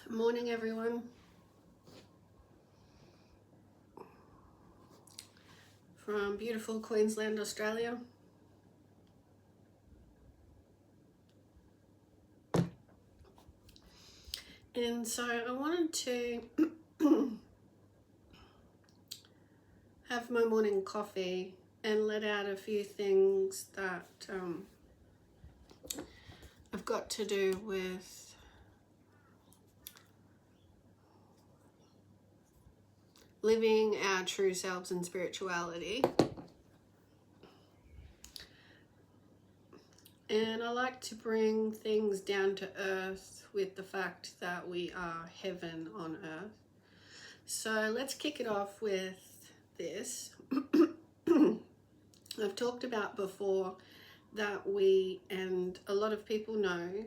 Morning, everyone, from beautiful Queensland, Australia. And so I wanted to have my morning coffee and let out a few things that I've got to do with living our true selves in spirituality. And I like to bring things down to earth with the fact that we are heaven on earth. So let's kick it off with this. I've talked about before that we, and a lot of people know,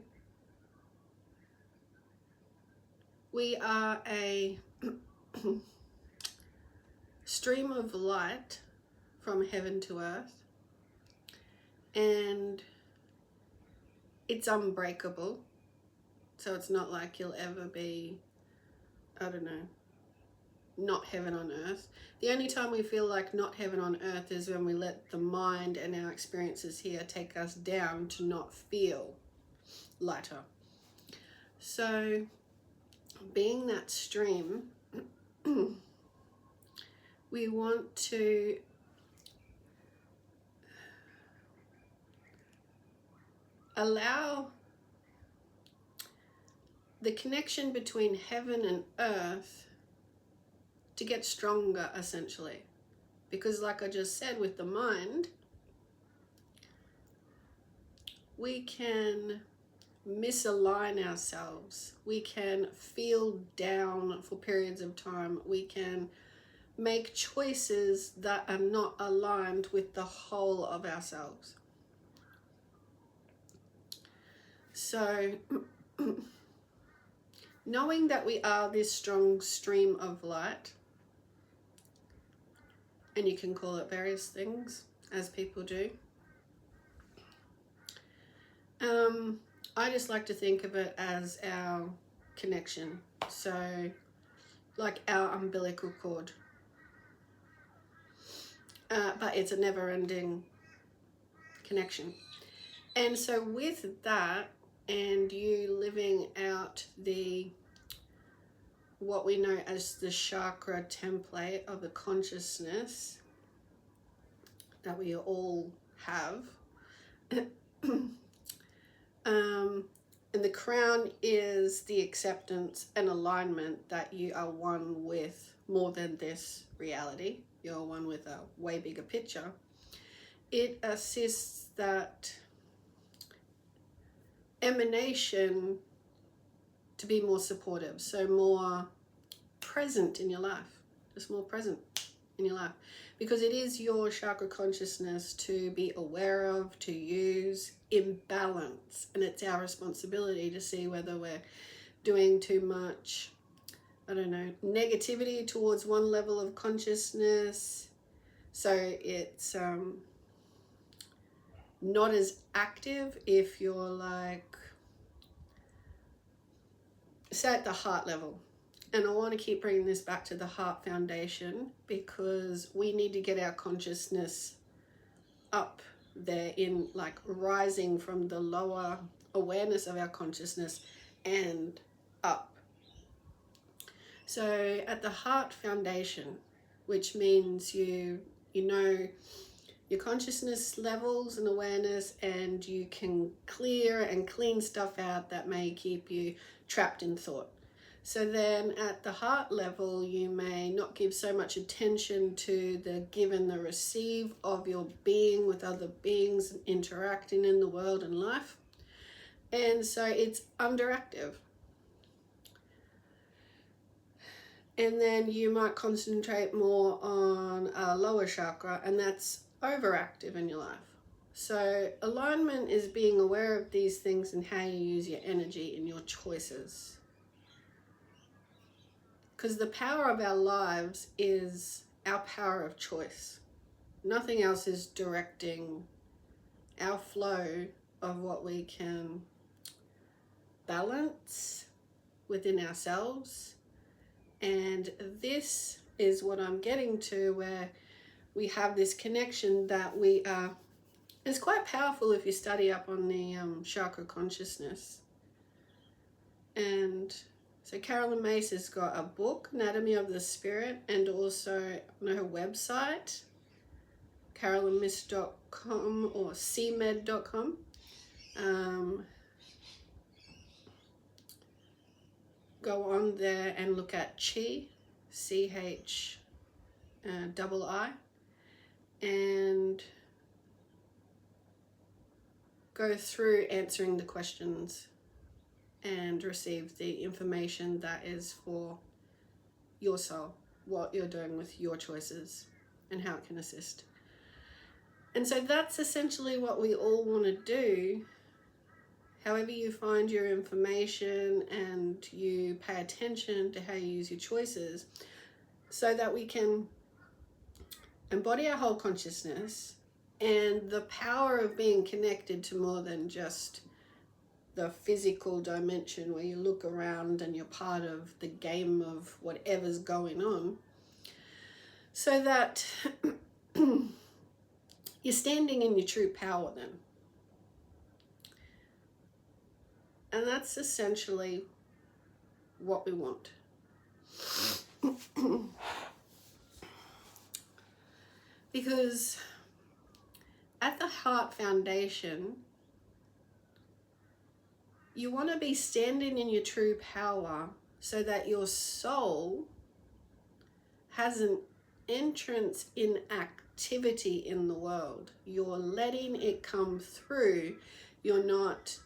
we are a stream of light from heaven to earth, and it's unbreakable. So it's not like you'll ever be, I don't know, not heaven on earth. The only time we feel like not heaven on earth is when we let the mind and our experiences here take us down to not feel lighter. So being that stream, we want to allow the connection between heaven and earth to get stronger, essentially. Because like I just said, with the mind, we can misalign ourselves. We can feel down for periods of time. We can make choices that are not aligned with the whole of ourselves. So knowing that we are this strong stream of light, and you can call it various things, as people do. I just like to think of it as our connection. So, like our umbilical cord. But it's a never-ending connection. And so with that, and you living out what we know as the chakra template of the consciousness that we all have. And the crown is the acceptance and alignment that you are one with more than this reality. You're one with a way bigger picture. It assists that emanation to be more supportive, so more present in your life, just more present in your life, because it is your chakra consciousness to be aware of, to use in balance, and it's our responsibility to see whether we're doing too much, I don't know, negativity towards one level of consciousness, so it's not as active. If you're like, say at the heart level, and I want to keep bringing this back to the heart foundation, because we need to get our consciousness up there, in like rising from the lower awareness of our consciousness and up. So at the heart foundation, which means you know your consciousness levels and awareness, and you can clear and clean stuff out that may keep you trapped in thought. So then at the heart level, you may not give so much attention to the give and the receive of your being with other beings and interacting in the world and life. And so it's underactive. And then you might concentrate more on a lower chakra, and that's overactive in your life. So alignment is being aware of these things and how you use your energy in your choices. Because the power of our lives is our power of choice. Nothing else is directing our flow of what we can balance, within ourselves. And this is what I'm getting to, where we have this connection that we are. It's quite powerful if you study up on the chakra consciousness. And so Carolyn Myss has got a book, Anatomy of the Spirit, and also on her website, carolynmyss.com or cmed.com. Go on there and look at Chi, CHII, and go through answering the questions and receive the information that is for your soul, what you're doing with your choices and how it can assist. And so that's essentially what we all want to do. However you find your information and you pay attention to how you use your choices, so that we can embody our whole consciousness and the power of being connected to more than just the physical dimension where you look around and you're part of the game of whatever's going on, so that you're standing in your true power then. And that's essentially what we want. Because at the Heart Foundation, you want to be standing in your true power so that your soul has an entrance in activity in the world. You're letting it come through. You're not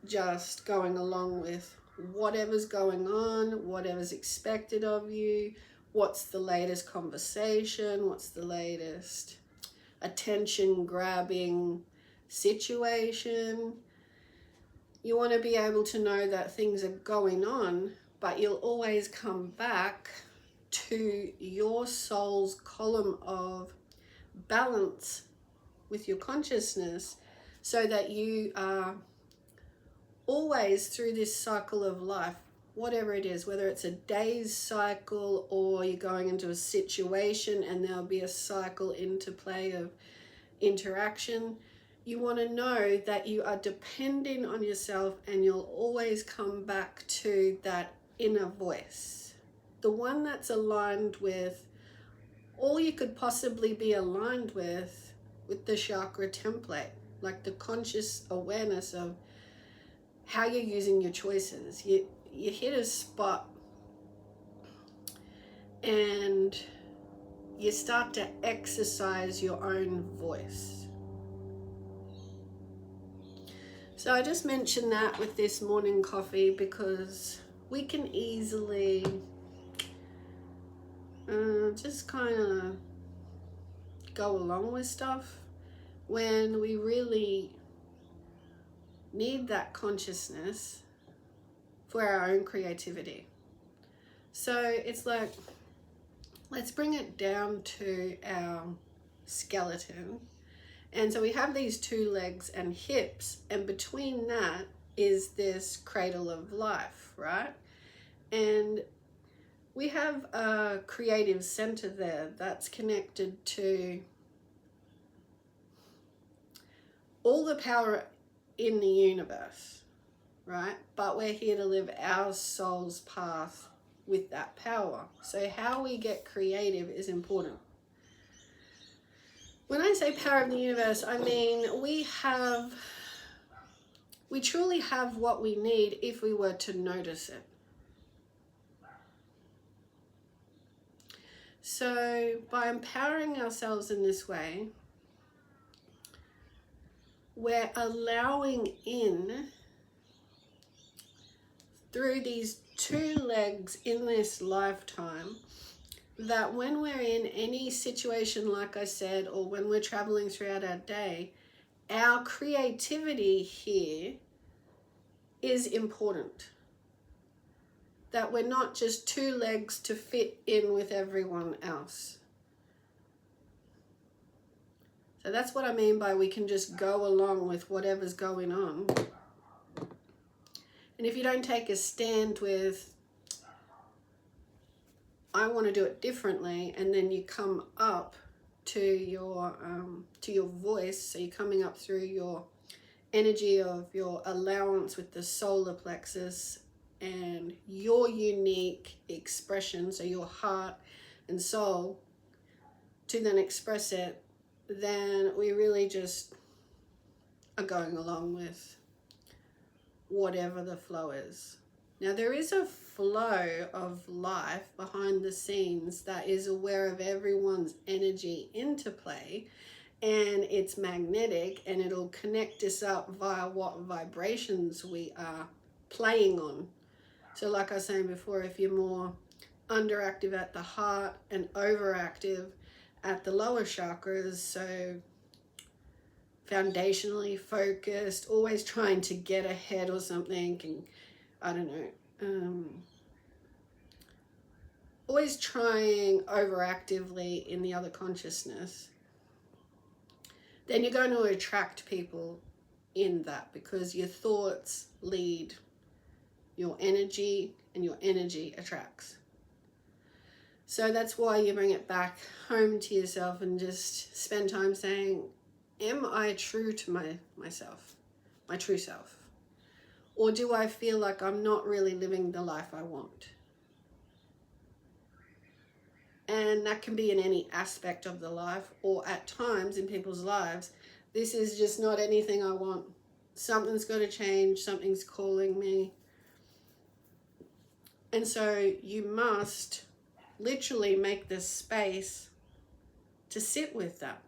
just going along with whatever's going on, whatever's expected of you, what's the latest conversation, what's the latest attention grabbing situation. You want to be able to know that things are going on, but you'll always come back to your soul's column of balance with your consciousness, so that you are always through this cycle of life, whatever it is, whether it's a day's cycle or you're going into a situation and there'll be a cycle interplay of interaction. You want to know that you are depending on yourself, and you'll always come back to that inner voice, the one that's aligned with all you could possibly be aligned with the chakra template, like the conscious awareness of how you're using your choices. You hit a spot and you start to exercise your own voice. So I just mentioned that with this morning coffee, because we can easily just kind of go along with stuff when we really need that consciousness for our own creativity. So it's like, let's bring it down to our skeleton. And so we have these two legs and hips, and between that is this cradle of life, right? And we have a creative center there that's connected to all the power in the universe, right? But we're here to live our soul's path with that power. So how we get creative is important. When I say power of the universe, I mean we truly have what we need if we were to notice it. So by empowering ourselves in this way, we're allowing in through these two legs in this lifetime that when we're in any situation, like I said, or when we're traveling throughout our day, our creativity here is important. That we're not just two legs to fit in with everyone else. So that's what I mean by we can just go along with whatever's going on. And And if you don't take a stand with, I want to do it differently, and then you come up to your voice, so you're coming up through your energy of your allowance with the solar plexus and your unique expression, so your heart and soul, to then express it, then we really just are going along with whatever the flow is. Now, there is a flow of life behind the scenes that is aware of everyone's energy interplay, and it's magnetic, and it'll connect us up via what vibrations we are playing on. So like I was saying before, if you're more underactive at the heart and overactive at the lower chakras, so foundationally focused, always trying to get ahead or something, and I don't know, always trying overactively in the other consciousness, then you're going to attract people in that, because your thoughts lead your energy and your energy attracts. So that's why you bring it back home to yourself and just spend time saying, am I true to myself, my true self? Or do I feel like I'm not really living the life I want? And that can be in any aspect of the life, or at times in people's lives, this is just not anything I want. Something's got to change, something's calling me. And so you must literally make this space to sit with that.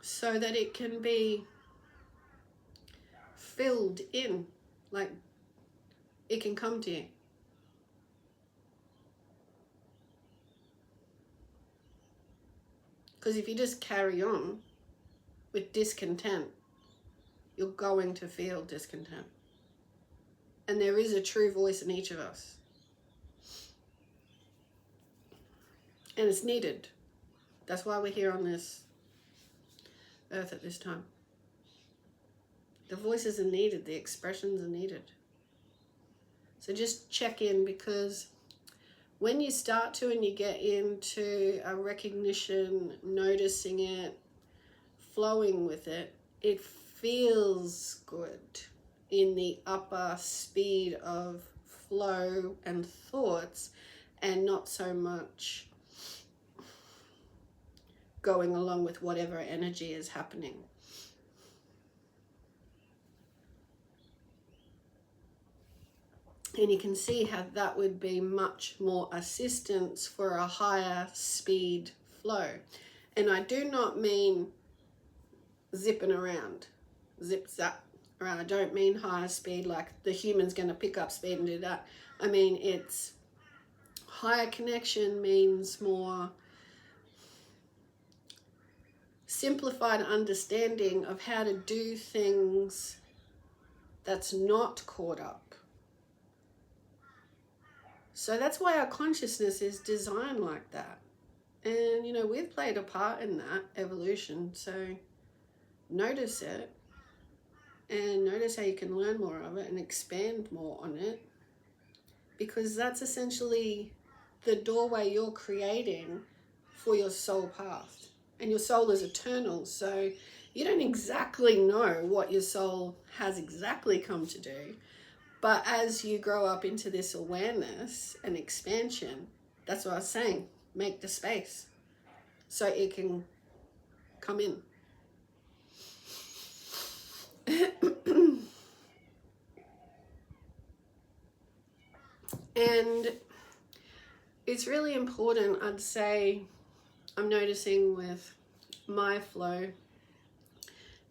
So that it can be filled in, like it can come to you. Because if you just carry on with discontent, you're going to feel discontent. And there is a true voice in each of us. And it's needed. That's why we're here on this earth at this time. The voices are needed, the expressions are needed. So just check in, because when you start to and you get into a recognition, noticing it, flowing with it, it feels good in the upper speed of flow and thoughts, and not so much going along with whatever energy is happening. And you can see how that would be much more assistance for a higher speed flow. And I do not mean zipping around, zip zap around. I don't mean higher speed like the human's going to pick up speed and do that. I mean, it's higher connection means more simplified understanding of how to do things that's not caught up. So that's why our consciousness is designed like that. And, you know, we've played a part in that evolution. So notice it, and notice how you can learn more of it and expand more on it. Because that's essentially the doorway you're creating for your soul path. And your soul is eternal. So you don't exactly know what your soul has exactly come to do. But as you grow up into this awareness and expansion, that's what I was saying, make the space so it can come in. And it's really important, I'd say, I'm noticing with my flow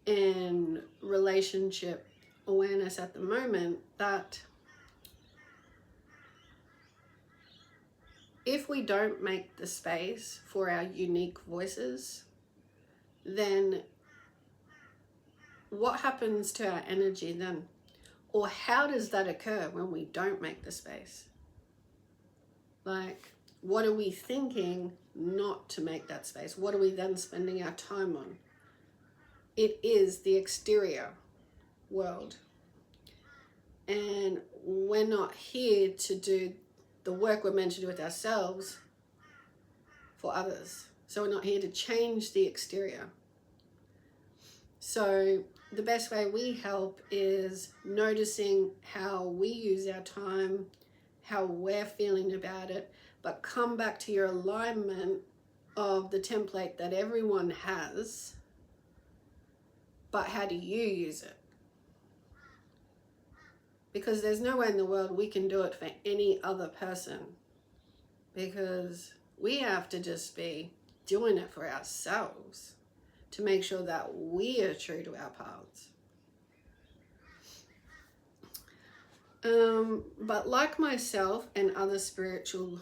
and relationship awareness at the moment, that if we don't make the space for our unique voices, then what happens to our energy then? Or how does that occur when we don't make the space? Like, what are we thinking not to make that space, what are we then spending our time on? It is the exterior world. And we're not here to do the work we're meant to do with ourselves for others. So we're not here to change the exterior. So the best way we help is noticing how we use our time, how we're feeling about it, but come back to your alignment of the template that everyone has, but how do you use it? Because there's no way in the world we can do it for any other person, because we have to just be doing it for ourselves to make sure that we are true to our paths. But like myself and other spiritual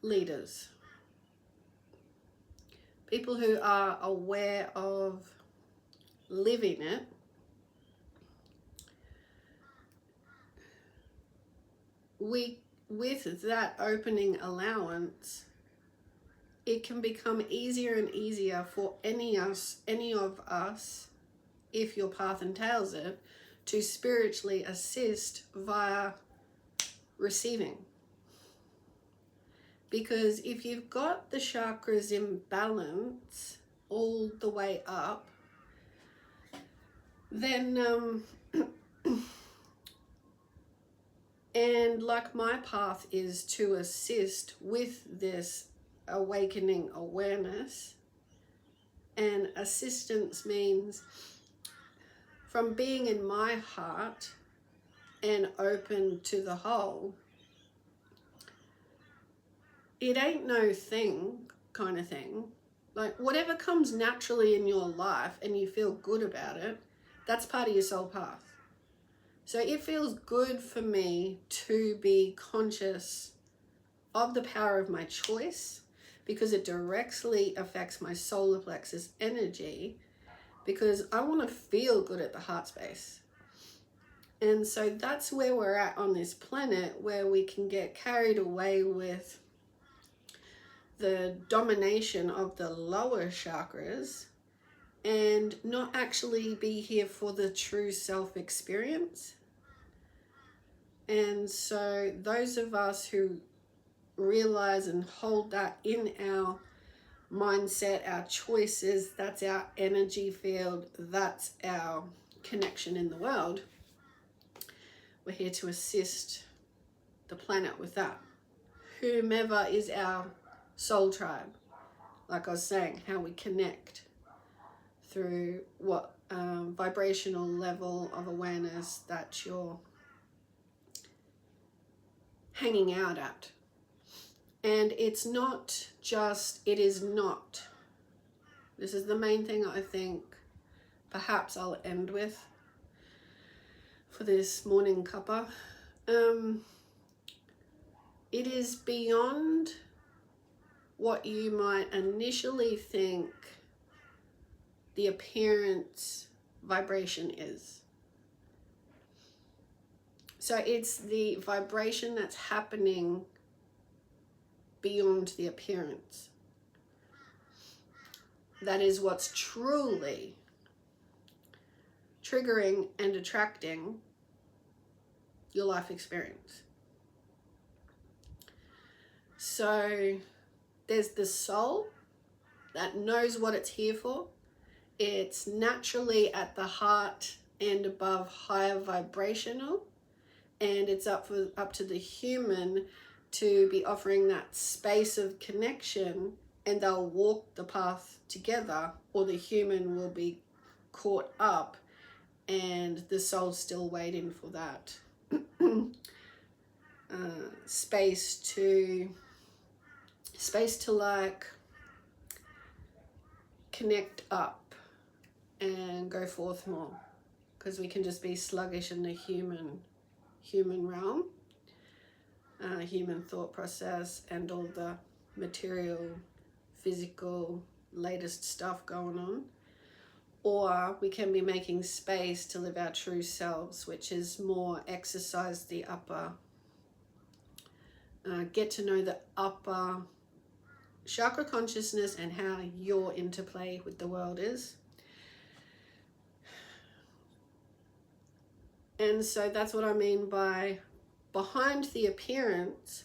leaders, people who are aware of living it, with that opening allowance, it can become easier and easier for any of us, if your path entails it, to spiritually assist via receiving. Because if you've got the chakras in balance all the way up, then and like my path is to assist with this awakening awareness, and assistance means from being in my heart and open to the whole. It ain't no thing kind of thing. Like whatever comes naturally in your life and you feel good about it, that's part of your soul path. So it feels good for me to be conscious of the power of my choice, because it directly affects my solar plexus energy, because I want to feel good at the heart space. And so that's where we're at on this planet, where we can get carried away with the domination of the lower chakras and not actually be here for the true self experience. And so those of us who realize and hold that in our mindset, our choices, that's our energy field, that's our connection in the world, we're here to assist the planet with that. Whomever is our soul tribe, like I was saying, how we connect through what vibrational level of awareness that you're hanging out at. And it's not just, it is not. This is the main thing I think perhaps I'll end with for this morning cuppa. It is beyond what you might initially think the appearance vibration is. So it's the vibration that's happening beyond the appearance. That is what's truly triggering and attracting your life experience. So there's the soul that knows what it's here for. It's naturally at the heart and above higher vibrational, and it's up to the human to be offering that space of connection, and they'll walk the path together, or the human will be caught up and the soul's still waiting for that space to like connect up and go forth more, because we can just be sluggish in the human realm, human thought process, and all the material, physical, latest stuff going on. Or we can be making space to live our true selves, which is more exercise the upper get to know the upper chakra consciousness and how your interplay with the world is. And so that's what I mean by behind the appearance.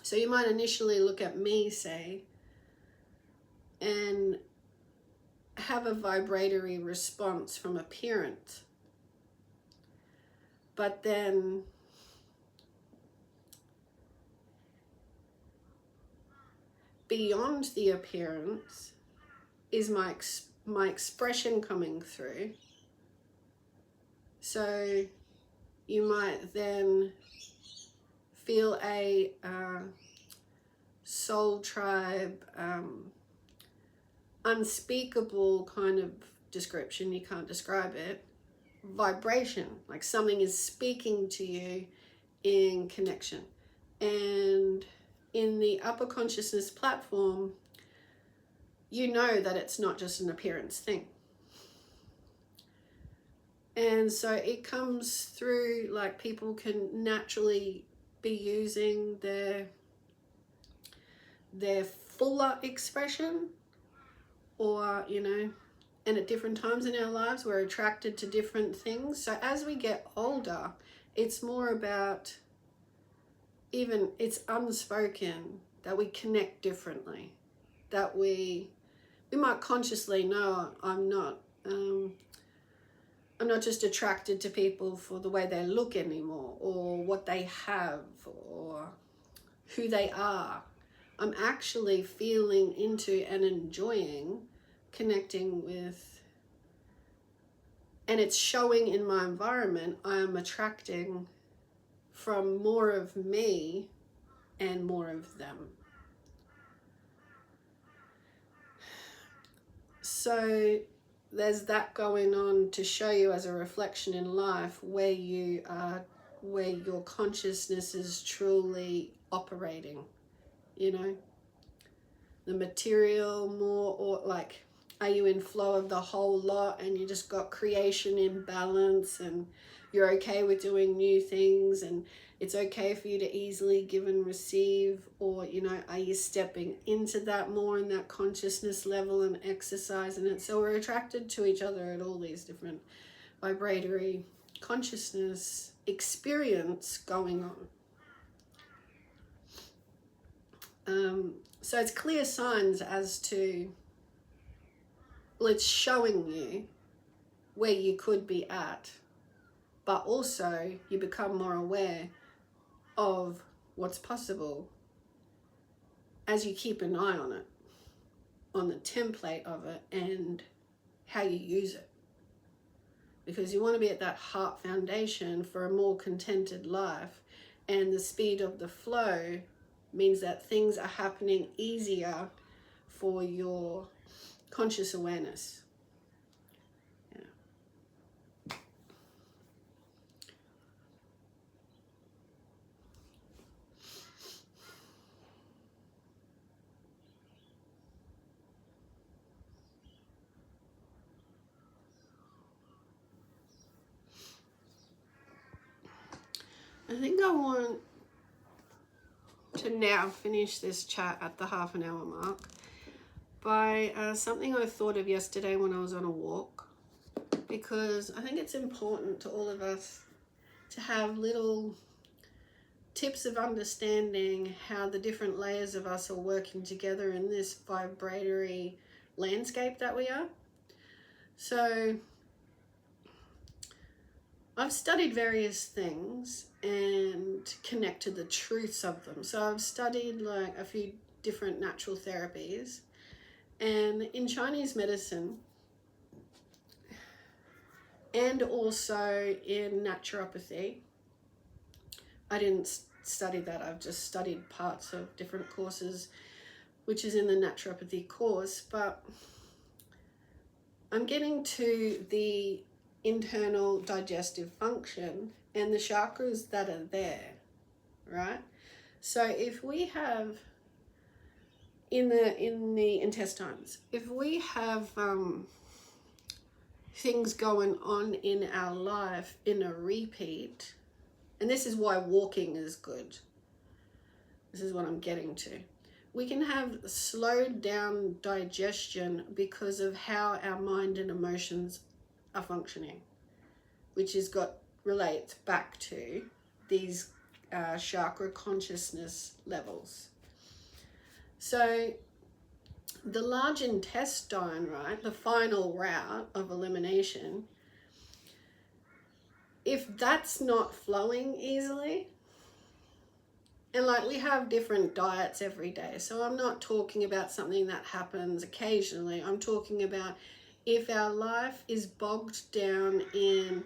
So you might initially look at me, say, and have a vibratory response from appearance. But then beyond the appearance is my expression coming through. So you might then feel a soul tribe, unspeakable kind of description, you can't describe it, vibration, like something is speaking to you in connection. And in the upper consciousness platform, you know that it's not just an appearance thing. And so it comes through, like, people can naturally be using their fuller expression, or, you know, and at different times in our lives we're attracted to different things. So as we get older, it's more about, even it's unspoken, that we connect differently, that we might consciously know I'm not just attracted to people for the way they look anymore, or what they have, or who they are. I'm actually feeling into and enjoying connecting with, and it's showing in my environment. I am attracting from more of me and more of them. So there's that going on to show you as a reflection in life where you are, where your consciousness is truly operating, you know, the material more, or like, are you in flow of the whole lot and you just got creation in balance and you're okay with doing new things and it's okay for you to easily give and receive? Or, you know, are you stepping into that more in that consciousness level and exercising it? So we're attracted to each other at all these different vibratory consciousness experience going on. So it's clear signs as to, well, it's showing you where you could be at, but also you become more aware of what's possible as you keep an eye on it, on the template of it and how you use it. Because you want to be at that heart foundation for a more contented life, and the speed of the flow means that things are happening easier for your conscious awareness. Yeah. I think I want to now finish this chat at the half an hour mark by something I thought of yesterday when I was on a walk, because I think it's important to all of us to have little tips of understanding how the different layers of us are working together in this vibratory landscape that we are. So I've studied various things and connected the truths of them. So I've studied like a few different natural therapies, and in Chinese medicine, and also in naturopathy. I didn't study that, I've just studied parts of different courses, which is in the naturopathy course, but I'm getting to the internal digestive function and the chakras that are there, right? So if we have in the intestines, if we have things going on in our life in a repeat, and this is why walking is good, This is what I'm getting to. We can have slowed down digestion because of how our mind and emotions are functioning, which relates back to these chakra consciousness levels. So the large intestine, right, the final route of elimination, if that's not flowing easily, and like we have different diets every day, so I'm not talking about something that happens occasionally. I'm talking about if our life is bogged down in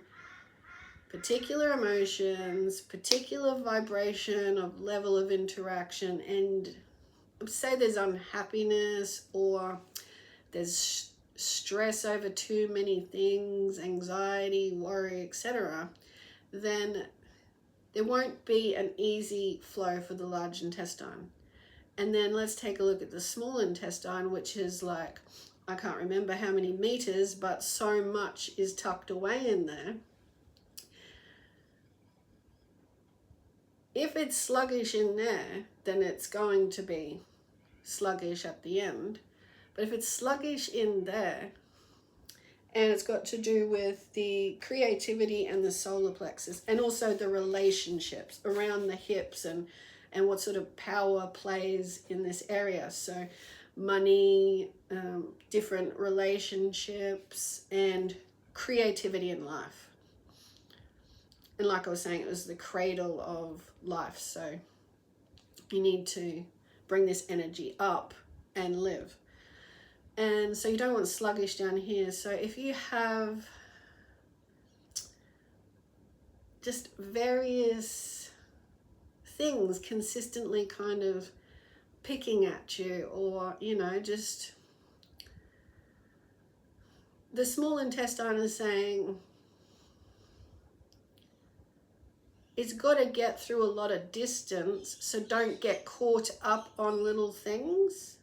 particular emotions, particular vibration of level of interaction, and say there's unhappiness or there's stress over too many things, anxiety, worry, etc., then there won't be an easy flow for the large intestine. And then let's take a look at the small intestine, which is like, I can't remember how many meters, but so much is tucked away in there. If it's sluggish in there, then it's going to be sluggish at the end. But if it's sluggish in there, and it's got to do with the creativity and the solar plexus, and also the relationships around the hips and what sort of power plays in this area. So money, different relationships, and creativity in life. And like I was saying, it was the cradle of life. So you need to bring this energy up and live. And so you don't want sluggish down here. So if you have just various things consistently kind of picking at you, or, you know, just the small intestine is saying it's got to get through a lot of distance, so don't get caught up on little things.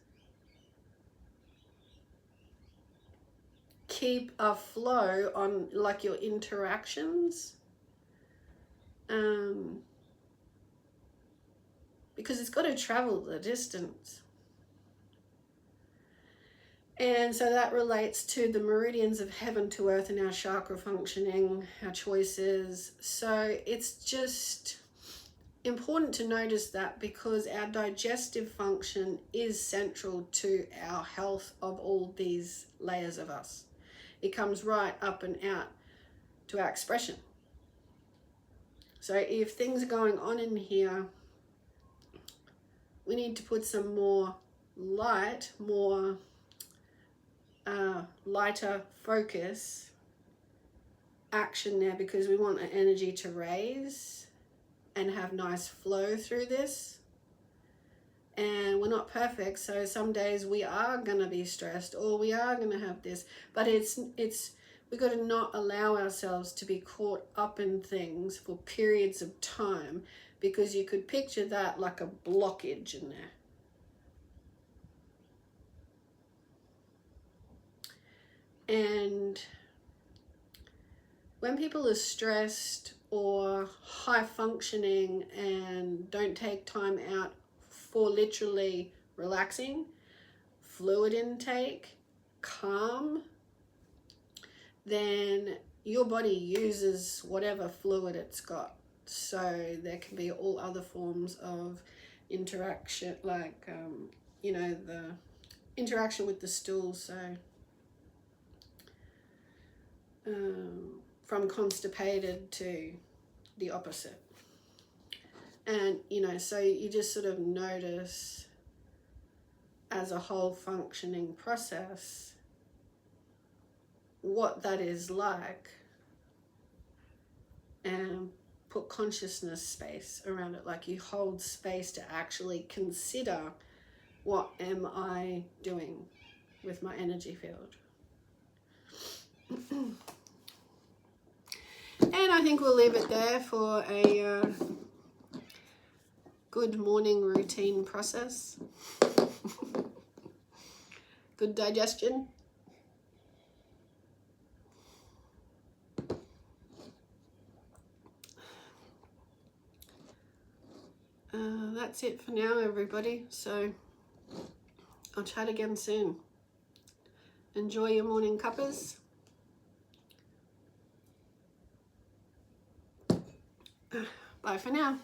Keep a flow on like your interactions, because it's got to travel the distance. And so that relates to the meridians of heaven to earth and our chakra functioning, our choices. So it's just important to notice that, because our digestive function is central to our health of all these layers of us. It comes right up and out to our expression. So if things are going on in here, we need to put some more light, more lighter focus action there, because we want the energy to raise and have nice flow through this. And we're not perfect, so some days we are going to be stressed, or we are going to have this, but we've got to not allow ourselves to be caught up in things for periods of time, because you could picture that like a blockage in there. And when people are stressed or high functioning and don't take time out for literally relaxing, fluid intake, calm, then your body uses whatever fluid it's got. So there can be all other forms of interaction, like, you know, the interaction with the stool. So from constipated to the opposite. And, you know, so you just sort of notice as a whole functioning process what that is like, and put consciousness space around it. Like you hold space to actually consider, what am I doing with my energy field? And I think we'll leave it there for a good morning routine process. Good digestion. That's that's it for now, everybody. So I'll chat again soon. Enjoy your morning cuppers. Bye for now.